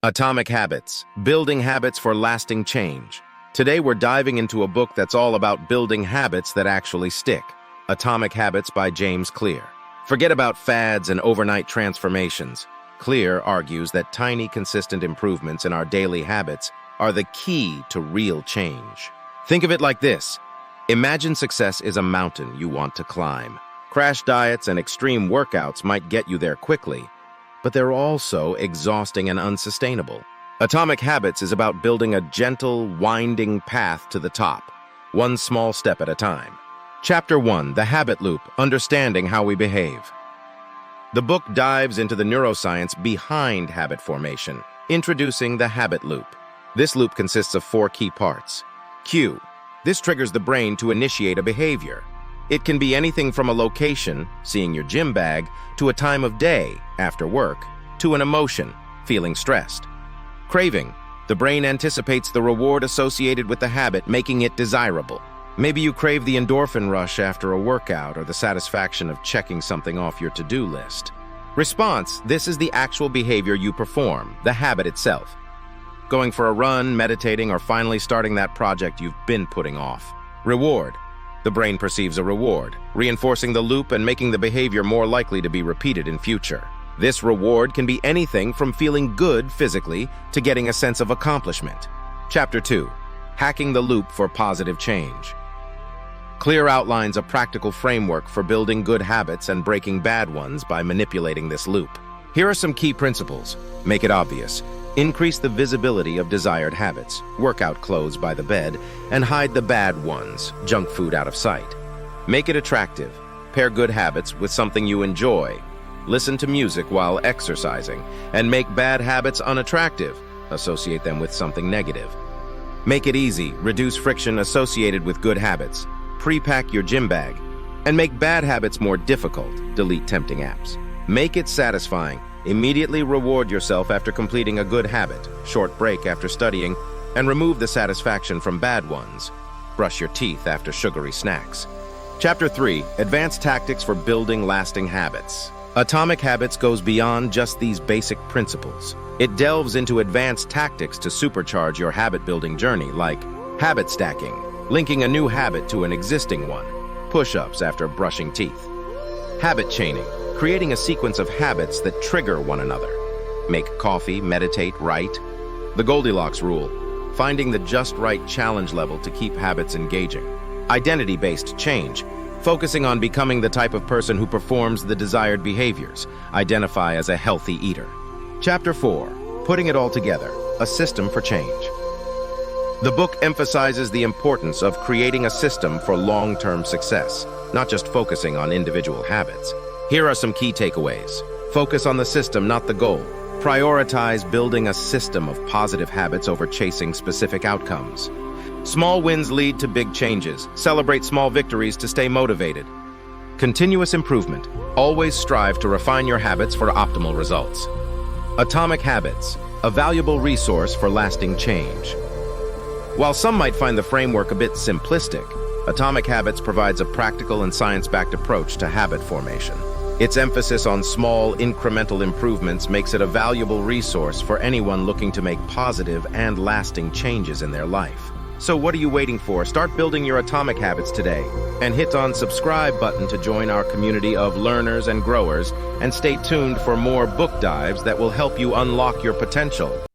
Atomic Habits, Building Habits for Lasting Change. Today we're diving into a book that's all about building habits that actually stick. Atomic Habits by James Clear. Forget about fads and overnight transformations. Clear argues that tiny, consistent improvements in our daily habits are the key to real change. Think of it like this. Imagine success is a mountain you want to climb. Crash diets and extreme workouts might get you there quickly, but they're also exhausting and unsustainable. Atomic Habits is about building a gentle, winding path to the top, one small step at a time. Chapter 1, The Habit Loop, Understanding How We Behave. The book dives into the neuroscience behind habit formation, introducing the habit loop. This loop consists of 4 key parts. Cue. This triggers the brain to initiate a behavior. It can be anything from a location, seeing your gym bag, to a time of day, after work, to an emotion, feeling stressed. Craving. The brain anticipates the reward associated with the habit, making it desirable. Maybe you crave the endorphin rush after a workout or the satisfaction of checking something off your to-do list. Response. This is the actual behavior you perform, the habit itself. Going for a run, meditating, or finally starting that project you've been putting off. Reward. The brain perceives a reward, reinforcing the loop and making the behavior more likely to be repeated in future. This reward can be anything from feeling good physically to getting a sense of accomplishment. Chapter 2, Hacking the Loop for Positive Change. Clear outlines a practical framework for building good habits and breaking bad ones by manipulating this loop. Here are some key principles. Make it obvious. Increase the visibility of desired habits, workout clothes by the bed, and hide the bad ones, junk food out of sight. Make it attractive. Pair good habits with something you enjoy. Listen to music while exercising, and make bad habits unattractive. Associate them with something negative. Make it easy. Reduce friction associated with good habits. Pre-pack your gym bag. And make bad habits more difficult. Delete tempting apps. Make it satisfying. Immediately reward yourself after completing a good habit, short break after studying, and remove the satisfaction from bad ones. Brush your teeth after sugary snacks. Chapter 3, Advanced Tactics for Building Lasting Habits. Atomic Habits goes beyond just these basic principles. It delves into advanced tactics to supercharge your habit-building journey, like habit stacking, linking a new habit to an existing one, push-ups after brushing teeth, habit chaining, creating a sequence of habits that trigger one another. Make coffee, meditate, write. The Goldilocks rule, finding the just right challenge level to keep habits engaging. Identity-based change, focusing on becoming the type of person who performs the desired behaviors. Identify as a healthy eater. Chapter 4, Putting It All Together, A System for Change. The book emphasizes the importance of creating a system for long-term success, not just focusing on individual habits. Here are some key takeaways. Focus on the system, not the goal. Prioritize building a system of positive habits over chasing specific outcomes. Small wins lead to big changes. Celebrate small victories to stay motivated. Continuous improvement. Always strive to refine your habits for optimal results. Atomic Habits, a valuable resource for lasting change. While some might find the framework a bit simplistic, Atomic Habits provides a practical and science-backed approach to habit formation. Its emphasis on small, incremental improvements makes it a valuable resource for anyone looking to make positive and lasting changes in their life. So what are you waiting for? Start building your Atomic Habits today, and hit on subscribe button to join our community of learners and growers, and stay tuned for more book dives that will help you unlock your potential.